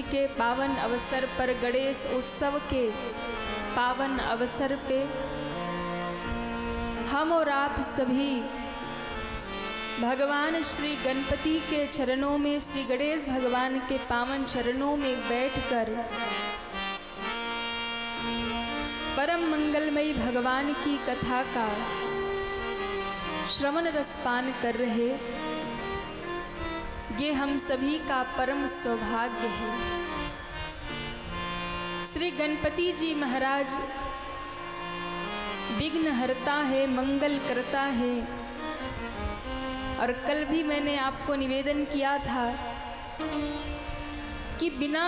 जन्मतिथि के पावन अवसर पर, गणेश उत्सव के पावन अवसर पे हम और आप सभी भगवान श्री गणपति के चरणों में, श्री गणेश भगवान के पावन चरणों में बैठकर परम मंगलमयी भगवान की कथा का श्रवण रसपान कर रहे, ये हम सभी का परम सौभाग्य है। श्री गणपति जी महाराज विघ्नहर्ता है, मंगल करता है। और कल भी मैंने आपको निवेदन किया था कि बिना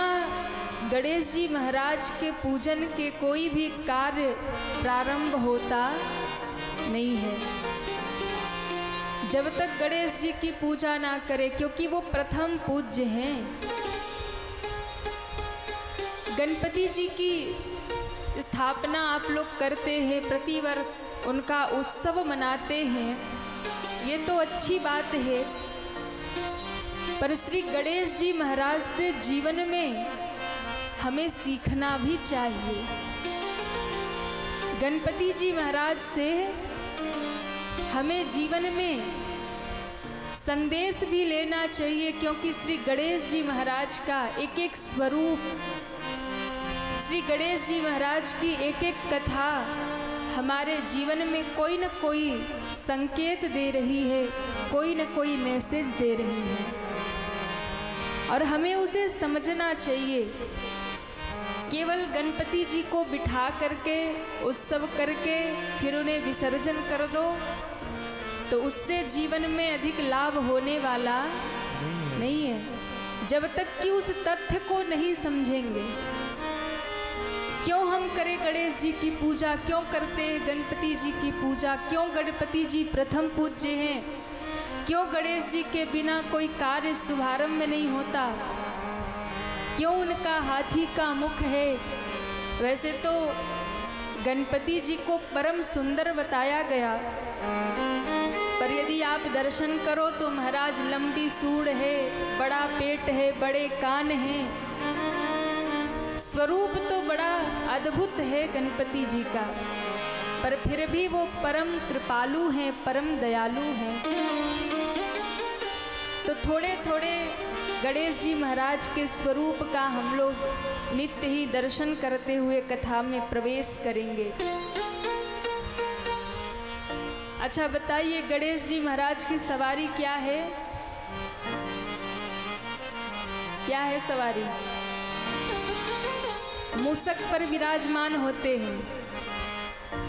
गणेश जी महाराज के पूजन के कोई भी कार्य प्रारंभ होता नहीं है, जब तक गणेश जी की पूजा ना करे, क्योंकि वो प्रथम पूज्य हैं। गणपति जी की स्थापना आप लोग करते हैं, प्रतिवर्ष उनका उत्सव मनाते हैं, ये तो अच्छी बात है। पर श्री गणेश जी महाराज से जीवन में हमें सीखना भी चाहिए। गणपति जी महाराज से हमें जीवन में संदेश भी लेना चाहिए, क्योंकि श्री गणेश जी महाराज का एक एक स्वरूप, श्री गणेश जी महाराज की एक एक कथा हमारे जीवन में कोई न कोई संकेत दे रही है, कोई न कोई मैसेज दे रही है, और हमें उसे समझना चाहिए। केवल गणपति जी को बिठा करके उत्सव करके फिर उन्हें विसर्जन कर दो, तो उससे जीवन में अधिक लाभ होने वाला नहीं है, जब तक कि उस तथ्य को नहीं समझेंगे। क्यों हम करें गणेश जी की पूजा, क्यों करते हैं गणपति जी की पूजा, क्यों गणपति जी प्रथम पूज्य हैं, क्यों गणेश जी के बिना कोई कार्य शुभारंभ में नहीं होता, क्यों उनका हाथी का मुख है। वैसे तो गणपति जी को परम सुंदर बताया गया, पर यदि आप दर्शन करो तो महाराज लंबी सूंड है, बड़ा पेट है, बड़े कान हैं, स्वरूप तो बड़ा अद्भुत है गणपति जी का, पर फिर भी वो परम कृपालु हैं, परम दयालु हैं। तो थोड़े थोड़े गणेश जी महाराज के स्वरूप का हम लोग नित्य ही दर्शन करते हुए कथा में प्रवेश करेंगे। अच्छा बताइए, गणेश जी महाराज की सवारी क्या है? क्या है सवारी? मूषक पर विराजमान होते हैं,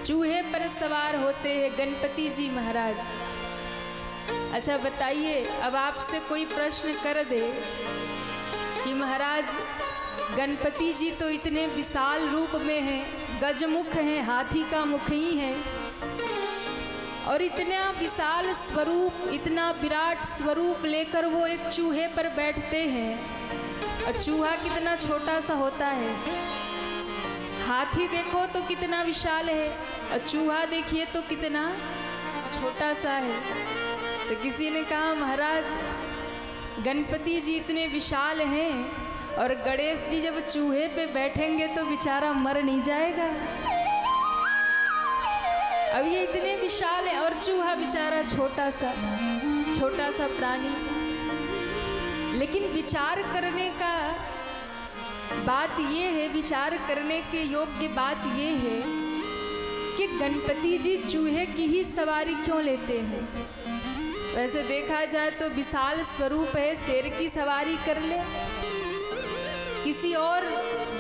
चूहे पर सवार होते हैं गणपति जी महाराज। अच्छा बताइए, अब आपसे कोई प्रश्न कर दे कि महाराज गणपति जी तो इतने विशाल रूप में हैं, गजमुख हैं, हाथी का मुख ही है, और इतना विशाल स्वरूप, इतना विराट स्वरूप लेकर वो एक चूहे पर बैठते हैं, और चूहा कितना छोटा सा होता है। हाथी देखो तो कितना विशाल है, और चूहा देखिए तो कितना छोटा सा है। तो किसी ने कहा महाराज गणपति जी इतने विशाल हैं, और गणेश जी जब चूहे पे बैठेंगे तो बेचारा मर नहीं जाएगा। अब ये इतने विशाल है और चूहा बेचारा छोटा सा प्राणी। लेकिन विचार करने का बात ये है, विचार करने के योग्य बात ये है कि गणपति जी चूहे की ही सवारी क्यों लेते हैं। वैसे देखा जाए तो विशाल स्वरूप है, शेर की सवारी कर ले, किसी और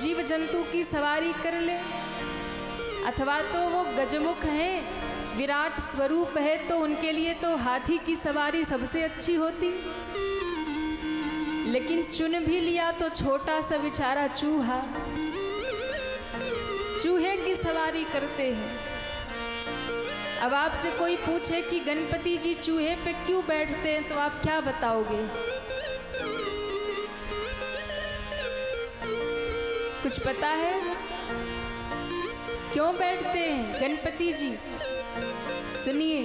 जीव जंतु की सवारी कर ले, अथवा तो वो गजमुख हैं, विराट स्वरूप है, तो उनके लिए तो हाथी की सवारी सबसे अच्छी होती। लेकिन चुन भी लिया तो छोटा सा बेचारा चूहा, चूहे की सवारी करते हैं। अब आपसे कोई पूछे कि गणपति जी चूहे पे क्यों बैठते हैं, तो आप क्या बताओगे? कुछ पता है क्यों बैठते हैं गणपति जी? सुनिए,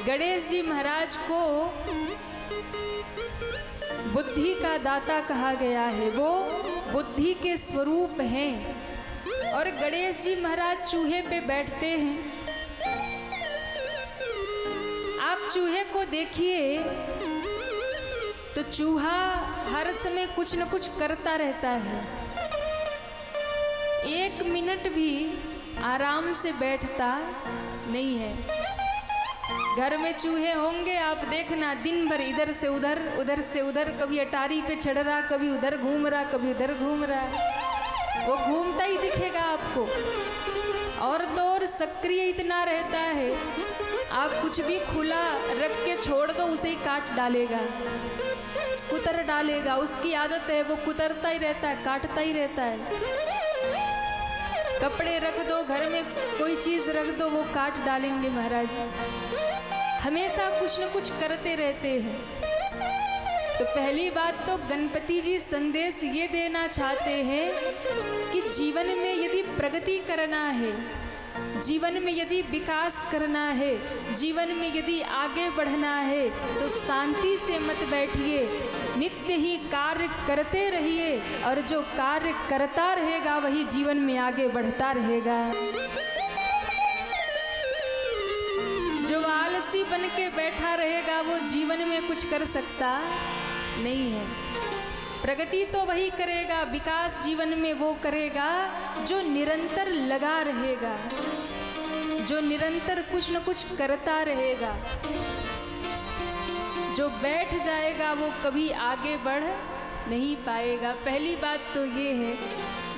गणेश जी महाराज को बुद्धि का दाता कहा गया है, वो बुद्धि के स्वरूप हैं। और गणेश जी महाराज चूहे पे बैठते हैं। आप चूहे को देखिए तो चूहा हर समय कुछ न कुछ करता रहता है, 1 मिनट भी आराम से बैठता नहीं है। घर में चूहे होंगे, आप देखना दिन भर इधर से उधर, उधर से उधर, कभी अटारी पे चढ़ रहा, कभी उधर घूम रहा, कभी उधर घूम रहा। वो घूमता ही दिखेगा आपको। और तो और सक्रिय इतना रहता है, आप कुछ भी खुला रख के छोड़ दो उसे ही काट डालेगा, कुतर डालेगा। उसकी आदत है, वो कुतरता ही रहता है, काटता ही रहता है। कपड़े रख दो, घर में कोई चीज़ रख दो, वो काट डालेंगे महाराज। हमेशा कुछ न कुछ करते रहते हैं। तो पहली बात तो गणपति जी संदेश ये देना चाहते हैं कि जीवन में यदि प्रगति करना है, जीवन में यदि विकास करना है, जीवन में यदि आगे बढ़ना है, तो शांति से मत बैठिए, नित्य ही कार्य करते रहिए। और जो कार्य करता रहेगा वही जीवन में आगे बढ़ता रहेगा। जो आलसी बन के बैठा रहेगा वो जीवन में कुछ कर सकता नहीं है। प्रगति तो वही करेगा, विकास जीवन में वो करेगा जो निरंतर लगा रहेगा, जो निरंतर कुछ न कुछ करता रहेगा। जो बैठ जाएगा वो कभी आगे बढ़ नहीं पाएगा। पहली बात तो ये है।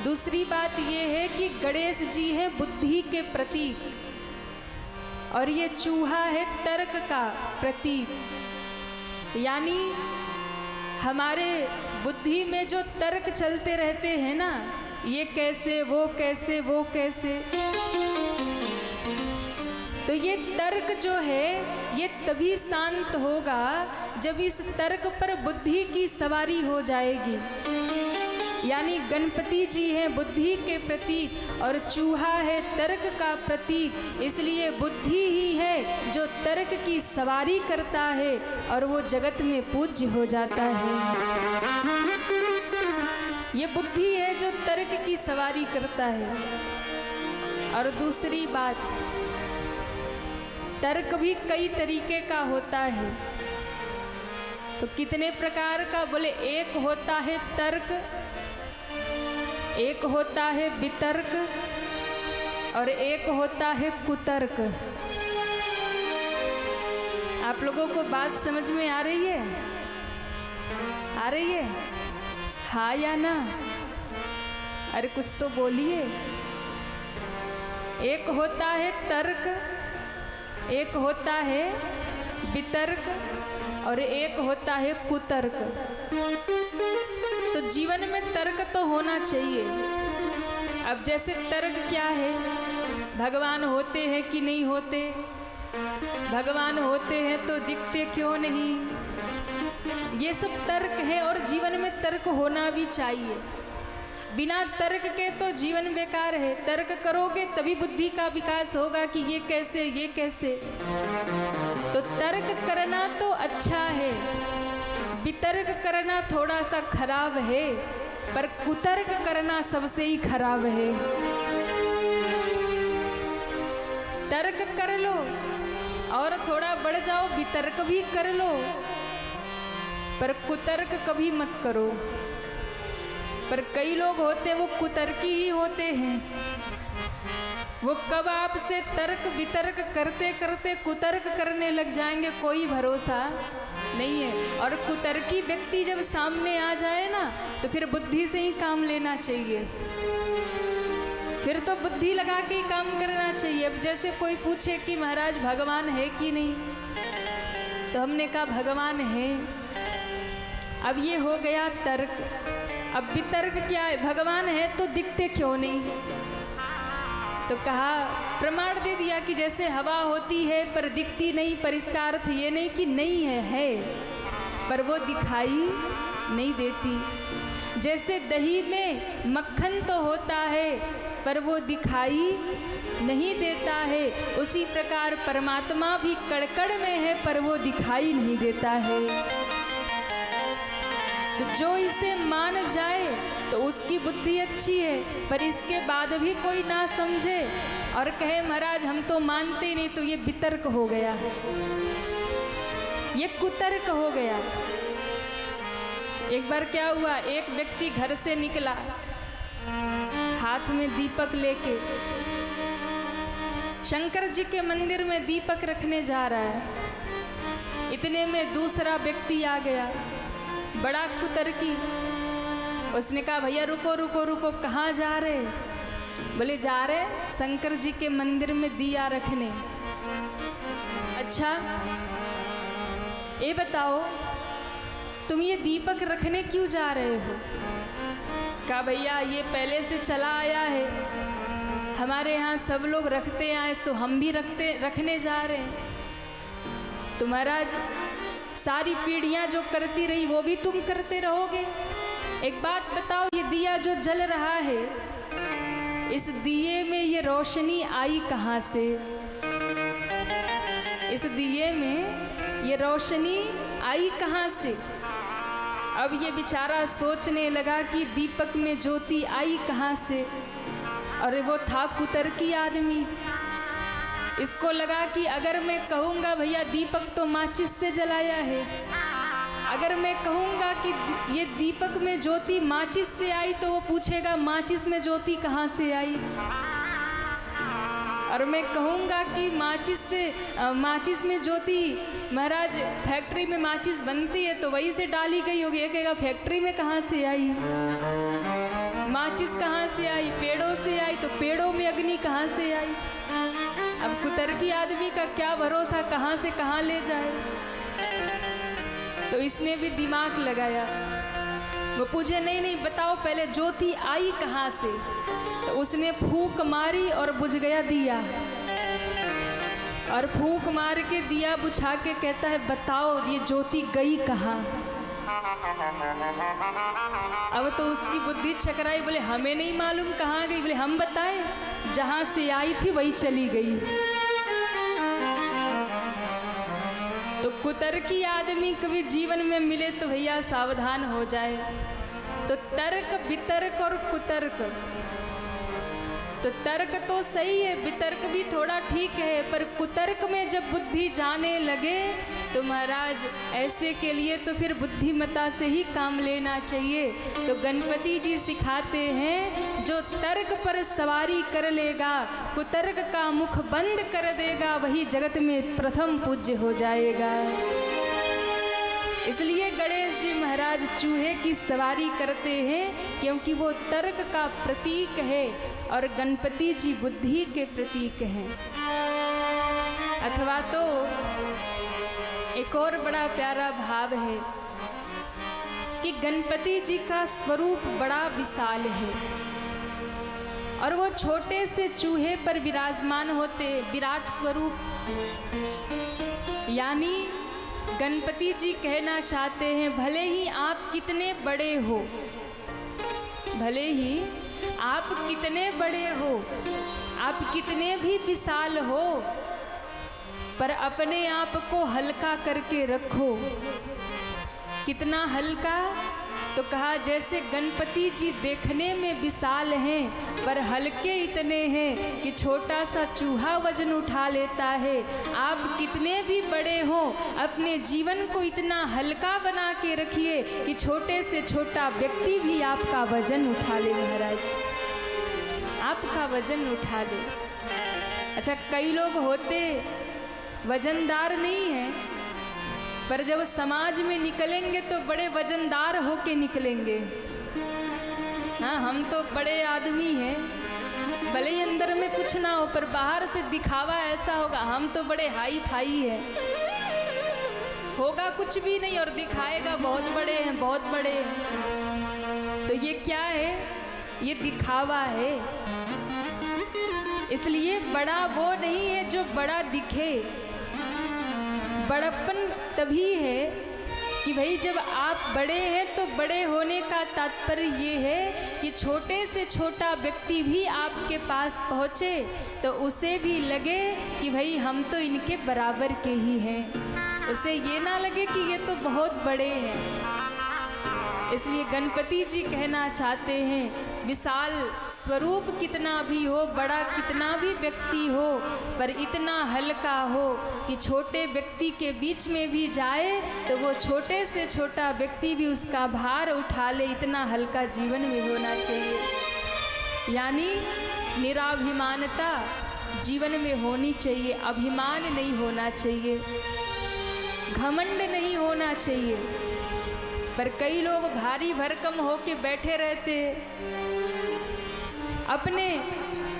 दूसरी बात ये है कि गणेश जी हैं बुद्धि के प्रतीक और ये चूहा है तर्क का प्रतीक। यानी हमारे बुद्धि में जो तर्क चलते रहते हैं ना, ये कैसे, वो कैसे, वो कैसे, तो ये तर्क जो है ये तभी शांत होगा जब इस तर्क पर बुद्धि की सवारी हो जाएगी। यानी गणपति जी हैं बुद्धि के प्रतीक और चूहा है तर्क का प्रतीक। इसलिए बुद्धि ही है जो तर्क की सवारी करता है और वो जगत में पूज्य हो जाता है। ये बुद्धि है जो तर्क की सवारी करता है। और दूसरी बात, तर्क भी कई तरीके का होता है। तो कितने प्रकार का? बोले एक होता है तर्क, एक होता है वितर्क और एक होता है कुतर्क। आप लोगों को बात समझ में आ रही है? आ रही है? हाँ या ना? अरे कुछ तो बोलिए। एक होता है तर्क, एक होता है वितर्क और एक होता है कुतर्क। तो जीवन में तर्क तो होना चाहिए। अब जैसे तर्क क्या है? भगवान होते हैं कि नहीं होते? भगवान होते हैं तो दिखते क्यों नहीं? ये सब तर्क है और जीवन में तर्क होना भी चाहिए। बिना तर्क के तो जीवन बेकार है। तर्क करोगे तभी बुद्धि का विकास होगा कि ये कैसे, ये कैसे। तो तर्क करना तो अच्छा है, वितर्क करना थोड़ा सा खराब है, पर कुतर्क करना सबसे ही खराब है। तर्क कर लो और थोड़ा बढ़ जाओ, वितर्क भी कर लो, पर कुतर्क कभी मत करो। पर कई लोग होते वो कुतर्की ही होते हैं। वो कब आपसे तर्क वितर्क करते करते कुतर्क करने लग जाएंगे, कोई भरोसा नहीं है। और कुतर्की व्यक्ति जब सामने आ जाए ना तो फिर बुद्धि से ही काम लेना चाहिए, फिर तो बुद्धि लगा के ही काम करना चाहिए। अब जैसे कोई पूछे कि महाराज भगवान है कि नहीं, तो हमने कहा भगवान है। अब ये हो गया तर्क। अब वितर्क क्या है? भगवान है तो दिखते क्यों नहीं? तो कहा, प्रमाण दे दिया कि जैसे हवा होती है पर दिखती नहीं, पर इसका अर्थ ये नहीं कि नहीं है, पर वो दिखाई नहीं देती। जैसे दही में मक्खन तो होता है पर वो दिखाई नहीं देता है, उसी प्रकार परमात्मा भी कड़कड़ में है पर वो दिखाई नहीं देता है। तो जो इसे मान जाए तो उसकी बुद्धि अच्छी है, पर इसके बाद भी कोई ना समझे और कहे महाराज हम तो मानते ही नहीं, तो ये वितर्क हो गया, ये कुतर्क हो गया। एक बार क्या हुआ, एक व्यक्ति घर से निकला हाथ में दीपक लेके, शंकर जी के मंदिर में दीपक रखने जा रहा है। इतने में दूसरा व्यक्ति आ गया, बड़ा कुतर्की। उसने कहा भैया रुको रुको रुको, कहाँ जा रहे? बोले जा रहे शंकर जी के मंदिर में दिया रखने। अच्छा ये बताओ तुम ये दीपक रखने क्यों जा रहे हो? कहा भैया ये पहले से चला आया है, हमारे यहाँ सब लोग रखते आए, सो हम भी रखने जा रहे हैं। तो महाराज सारी पीढ़ियाँ जो करती रही वो भी तुम करते रहोगे? एक बात बताओ, ये दिया जो जल रहा है, इस दिए में ये रोशनी आई कहाँ से? इस दिए में ये रोशनी आई कहाँ से? अब ये बेचारा सोचने लगा कि दीपक में ज्योति आई कहाँ से। और वो था कुतर्की आदमी। इसको लगा कि अगर मैं कहूँगा भैया दीपक तो माचिस से जलाया है, अगर मैं कहूँगा कि ये दीपक में ज्योति माचिस से आई, तो वो पूछेगा माचिस में ज्योति कहाँ से आई। और मैं कहूँगा कि माचिस में ज्योति महाराज फैक्ट्री में माचिस बनती है तो वहीं से डाली गई होगी। ये कहेगा फैक्ट्री में कहाँ से आई, माचिस कहाँ से आई? पेड़ों से आई, तो पेड़ों में अग्नि कहाँ से आई? अब कुतर्की आदमी का क्या भरोसा, कहाँ से कहाँ ले जाए। तो इसने भी दिमाग लगाया, वो पूछे नहीं नहीं बताओ पहले ज्योति आई कहाँ से? तो उसने फूंक मारी और बुझ गया दिया, और फूंक मार के दिया बुझा के कहता है बताओ ये ज्योति गई कहाँ? अब तो उसकी बुद्धि चकराई, बोले हमें नहीं मालूम कहाँ गई। बोले हम बताएं, जहाँ से आई थी वही चली गई। तो कुतर्की आदमी कभी जीवन में मिले तो भैया सावधान हो जाए। तो तर्क वितर्क और कुतर्क, तो तर्क तो सही है, वितर्क भी थोड़ा ठीक है, पर कुतर्क में जब बुद्धि जाने लगे तो महाराज ऐसे के लिए तो फिर बुद्धिमता से ही काम लेना चाहिए। तो गणपति जी सिखाते हैं जो तर्क पर सवारी कर लेगा, कुतर्क का मुख बंद कर देगा, वही जगत में प्रथम पूज्य हो जाएगा। इसलिए गणेश जी महाराज चूहे की सवारी करते हैं, क्योंकि वो तर्क का प्रतीक है और गणपति जी बुद्धि के प्रतीक हैं। अथवा तो एक और बड़ा प्यारा भाव है कि गणपति जी का स्वरूप बड़ा विशाल है और वो छोटे से चूहे पर विराजमान होते, विराट स्वरूप। यानी गणपति जी कहना चाहते हैं भले ही आप कितने बड़े हो, भले ही आप कितने बड़े हो, आप कितने भी विशाल हो, पर अपने आप को हल्का करके रखो। कितना हल्का? तो कहा जैसे गणपति जी देखने में विशाल हैं पर हल्के इतने हैं कि छोटा सा चूहा वजन उठा लेता है। आप कितने भी बड़े हो, अपने जीवन को इतना हल्का बना के रखिए कि छोटे से छोटा व्यक्ति भी आपका वजन उठा ले। महाराज आपका वजन उठा ले। अच्छा, कई लोग होते वजनदार नहीं हैं, पर जब समाज में निकलेंगे तो बड़े वजनदार होके निकलेंगे। हाँ, हम तो बड़े आदमी हैं, भले ही अंदर में कुछ ना हो, पर बाहर से दिखावा ऐसा होगा हम तो बड़े हाई फाई हैं। होगा कुछ भी नहीं और दिखाएगा बहुत बड़े हैं, बहुत बड़े हैं। तो ये क्या है? ये दिखावा है। इसलिए बड़ा वो नहीं है जो बड़ा दिखे। बड़प्पन तभी है कि भाई जब आप बड़े हैं तो बड़े होने का तात्पर्य ये है कि छोटे से छोटा व्यक्ति भी आपके पास पहुँचे तो उसे भी लगे कि भाई हम तो इनके बराबर के ही हैं, उसे ये ना लगे कि ये तो बहुत बड़े हैं। इसलिए गणपति जी कहना चाहते हैं, विशाल स्वरूप कितना भी हो, बड़ा कितना भी व्यक्ति हो, पर इतना हल्का हो कि छोटे व्यक्ति के बीच में भी जाए तो वो छोटे से छोटा व्यक्ति भी उसका भार उठा ले, इतना हल्का जीवन में होना चाहिए। यानी निराभिमानता जीवन में होनी चाहिए, अभिमान नहीं होना चाहिए, घमंड नहीं होना चाहिए। पर कई लोग भारी भरकम होके बैठे रहते, अपने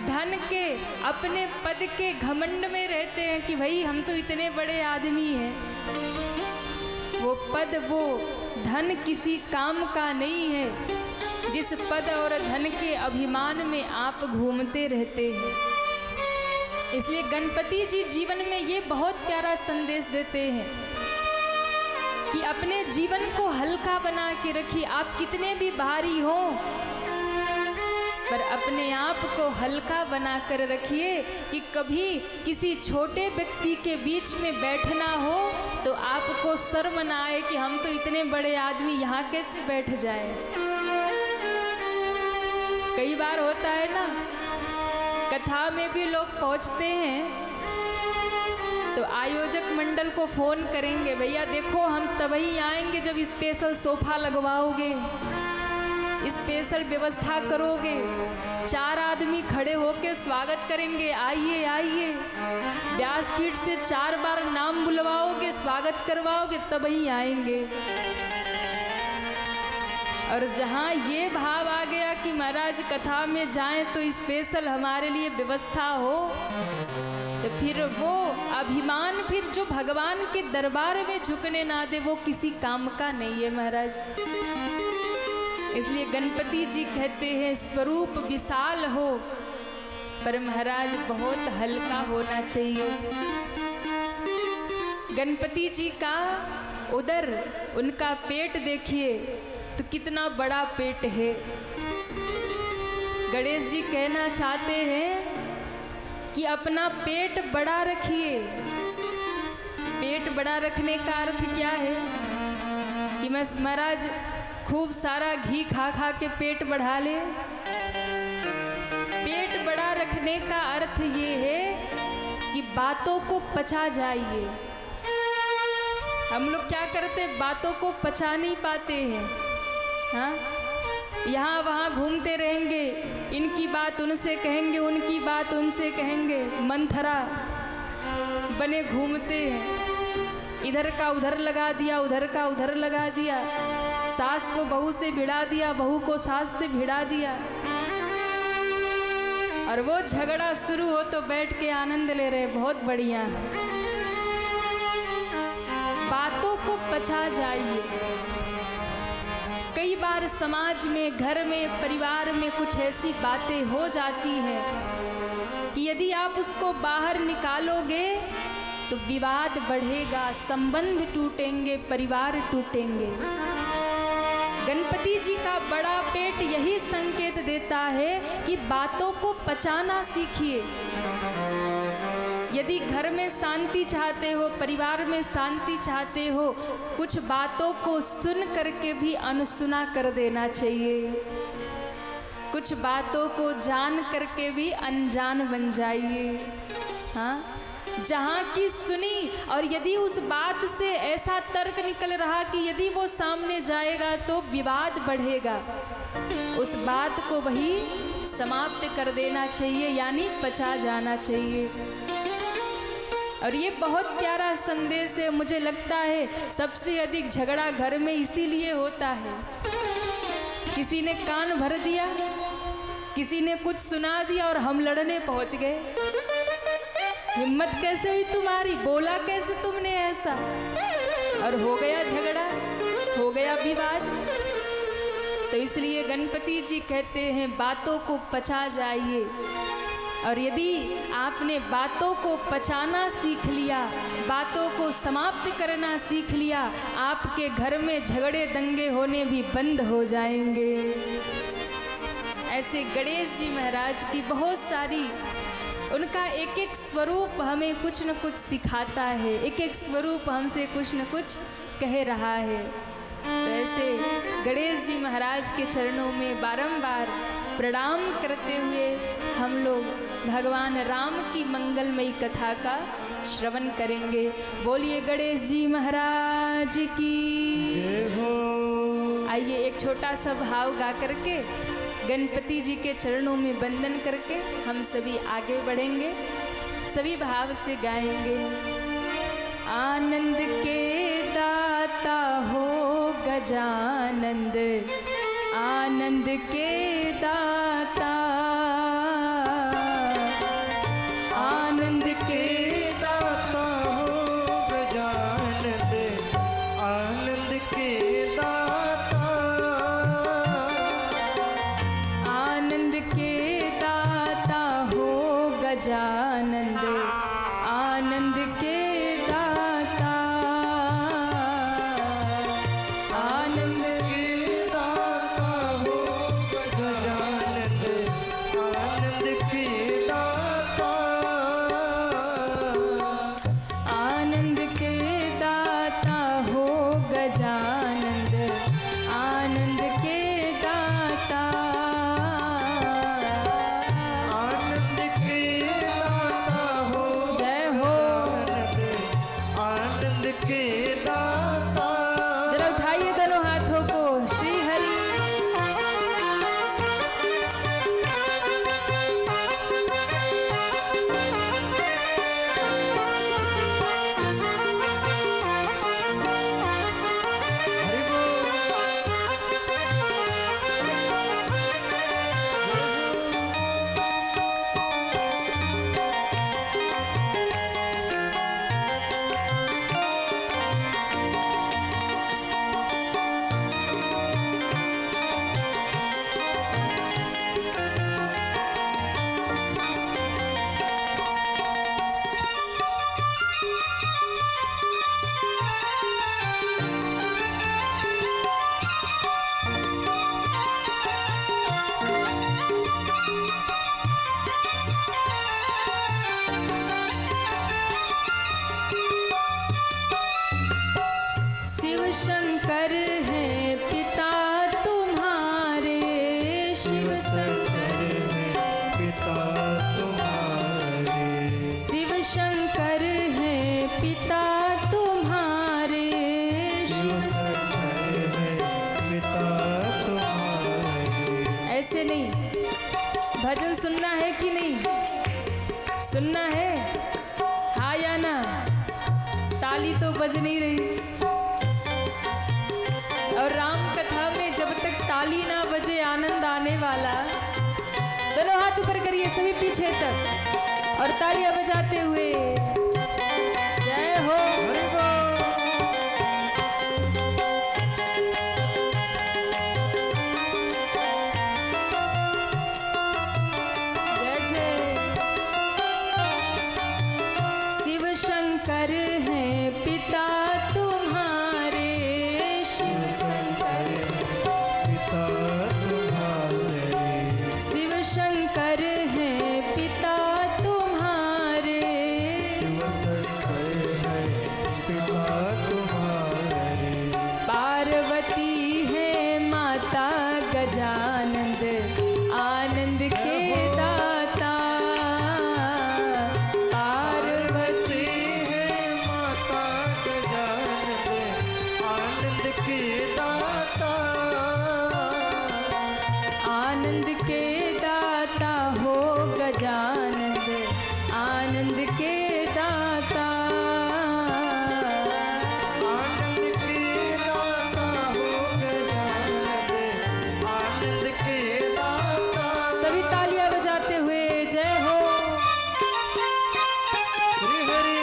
धन के, अपने पद के घमंड में रहते हैं कि भाई हम तो इतने बड़े आदमी हैं। वो पद, वो धन किसी काम का नहीं है जिस पद और धन के अभिमान में आप घूमते रहते हैं। इसलिए गणपति जी जीवन में ये बहुत प्यारा संदेश देते हैं कि अपने जीवन को हल्का बना के रखिए। आप कितने भी भारी हो, पर अपने आप को हल्का बना कर रखिए कि कभी किसी छोटे व्यक्ति के बीच में बैठना हो तो आपको शर्म ना आए कि हम तो इतने बड़े आदमी यहाँ कैसे बैठ जाए। कई बार होता है ना, कथा में भी लोग पहुँचते हैं तो आयोजक मंडल को फ़ोन करेंगे, भैया देखो हम तभी आएंगे जब स्पेशल सोफ़ा लगवाओगे, स्पेशल व्यवस्था करोगे, 4 आदमी खड़े होकर स्वागत करेंगे, आइए आइए। व्यासपीठ से 4 बार नाम बुलवाओगे, स्वागत करवाओगे, तभी आएंगे। और जहाँ ये भाव आ गया कि महाराज कथा में जाएं तो स्पेशल हमारे लिए व्यवस्था हो, तो फिर वो अभिमान फिर जो भगवान के दरबार में झुकने ना दे वो किसी काम का नहीं है महाराज। इसलिए गणपति जी कहते हैं स्वरूप विशाल हो पर महाराज बहुत हल्का होना चाहिए। गणपति जी का उदर, उनका पेट देखिए तो कितना बड़ा पेट है। गणेश जी कहना चाहते हैं कि अपना पेट बड़ा रखिए। पेट बड़ा रखने का अर्थ क्या है कि मैं महाराज खूब सारा घी खा खा के पेट बढ़ा ले। पेट बड़ा रखने का अर्थ ये है कि बातों को पचा जाइए। हम लोग क्या करते, बातों को पचा नहीं पाते हैं। हाँ, यहाँ वहाँ घूमते रहेंगे, इनकी बात उनसे कहेंगे, उनकी बात उनसे कहेंगे, मंथरा बने घूमते हैं। इधर का उधर लगा दिया, उधर का उधर लगा दिया, सास को बहू से भिड़ा दिया, बहू को सास से भिड़ा दिया, और वो झगड़ा शुरू हो तो बैठ के आनंद ले रहे, बहुत बढ़िया। बातों को पचा जाइए। कई बार समाज में, घर में, परिवार में कुछ ऐसी बातें हो जाती हैं कि यदि आप उसको बाहर निकालोगे तो विवाद बढ़ेगा, संबंध टूटेंगे, परिवार टूटेंगे। गणपति जी का बड़ा पेट यही संकेत देता है कि बातों को पचाना सीखिए। यदि घर में शांति चाहते हो, परिवार में शांति चाहते हो, कुछ बातों को सुन करके भी अनसुना कर देना चाहिए। कुछ बातों को जान करके भी अनजान बन जाइए। हाँ, जहाँ की सुनी और यदि उस बात से ऐसा तर्क निकल रहा कि यदि वो सामने जाएगा तो विवाद बढ़ेगा, उस बात को वही समाप्त कर देना चाहिए, यानी पचा जाना चाहिए। और ये बहुत प्यारा संदेश है। मुझे लगता है सबसे अधिक झगड़ा घर में इसीलिए होता है, किसी ने कान भर दिया, किसी ने कुछ सुना दिया और हम लड़ने पहुंच गए। हिम्मत कैसे हुई तुम्हारी, बोला कैसे तुमने ऐसा, और हो गया झगड़ा, हो गया विवाद। तो इसलिए गणपति जी कहते हैं बातों को पचा जाइए। और यदि आपने बातों को पचाना सीख लिया, बातों को समाप्त करना सीख लिया, आपके घर में झगड़े दंगे होने भी बंद हो जाएंगे। ऐसे गणेश जी महाराज की बहुत सारी, उनका एक एक स्वरूप हमें कुछ न कुछ सिखाता है, एक एक स्वरूप हमसे कुछ न कुछ कह रहा है। तो ऐसे गणेश जी महाराज के चरणों में बारंबार प्रणाम करते हुए हम लोग भगवान राम की मंगलमयी कथा का श्रवण करेंगे। बोलिए गणेश जी महाराज की जय हो। आइए एक छोटा सा भाव गा करके गणपति जी के चरणों में वंदन करके हम सभी आगे बढ़ेंगे। सभी भाव से गाएंगे। आनंद के दाता हो गजानंद, आनंद के दाता, आनंद के दाता हो गजानंद, आनंद के दाता, आनंद के दाता हो गजानंद, आनंद के दाता, आनंद के दाता हो गजानंद, आनंद के दाता, आनंद के दाता हो गजानंद, आनंद के दाता, आनंद के दाता हो जय हो। आनंद के दाता। जरा उठाइए दोनों हाथों को। श्री हरि हरि शिव शंकर है पिता तुम्हारे, शिव शंकर है पिता तुम्हारे, शिव शंकर है पिता तुम्हारे, शिव शंकर है पिता तुम्हारे। ऐसे नहीं, भजन सुनना है कि नहीं सुनना है? हाँ या ना? ताली तो बज नहीं रही। और राम कथा में जब तक ताली ना बजे आनंद आने वाला। दोनों हाथ ऊपर करिए सभी पीछे तक और तालियां बजाते हुए जय हो। हरि बोल। जय जय। शिव शंकर है पिता तुम्हारे, शिव शंकर, पिता तुम्हारे, शिव शंकर है पिता तुम्हारे, शिव शंकर है पिता तुम्हारे, पार्वती है माता गजानंद, आनंद के दाता, पार्वती है माता गजानंद, आनंद के दाता, आनंद के दाता हो गजानंद, आनंद के दाता, आनंद के दाता हो गजानंद, आनंद के दाता। सभी तालियां बजाते हुए जय हो। हरि हरि।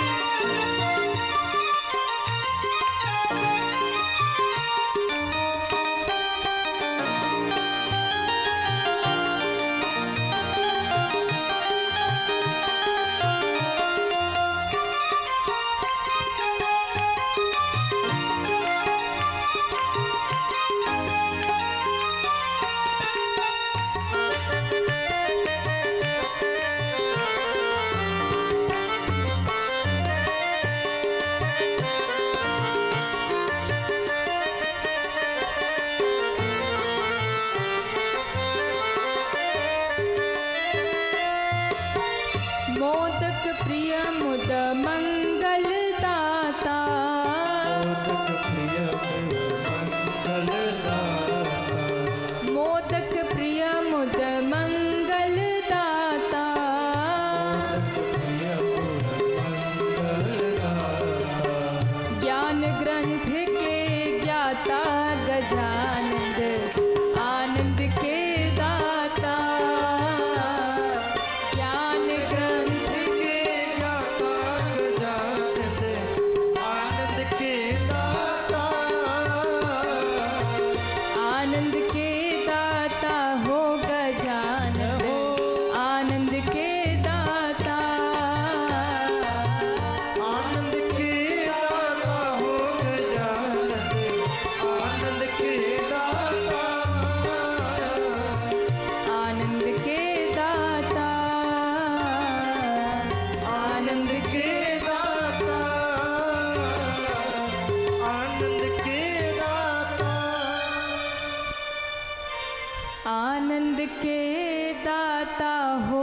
आनंद के दाता हो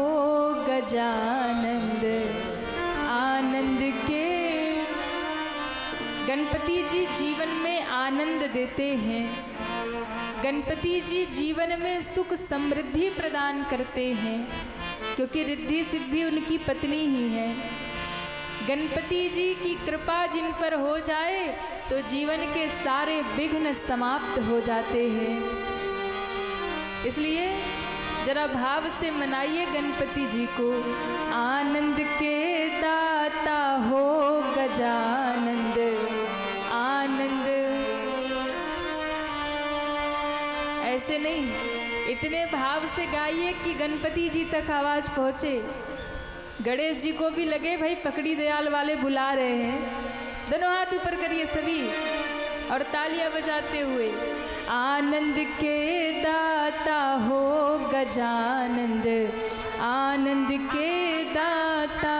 गजानंद, आनंद के। गणपति जी जीवन में आनंद देते हैं। गणपति जी जीवन में सुख समृद्धि प्रदान करते हैं, क्योंकि रिद्धि सिद्धि उनकी पत्नी ही है। गणपति जी की कृपा जिन पर हो जाए तो जीवन के सारे विघ्न समाप्त हो जाते हैं। इसलिए जरा भाव से मनाइए गणपति जी को। आनंद के दाता हो गजानंद, आनंद। ऐसे नहीं, इतने भाव से गाइए कि गणपति जी तक आवाज पहुंचे। गणेश जी को भी लगे भाई पकड़ी दयाल वाले बुला रहे हैं। दोनों हाथ ऊपर करिए सभी और तालियां बजाते हुए। आनंद के दाता हो गजानंद, आनंद के दाता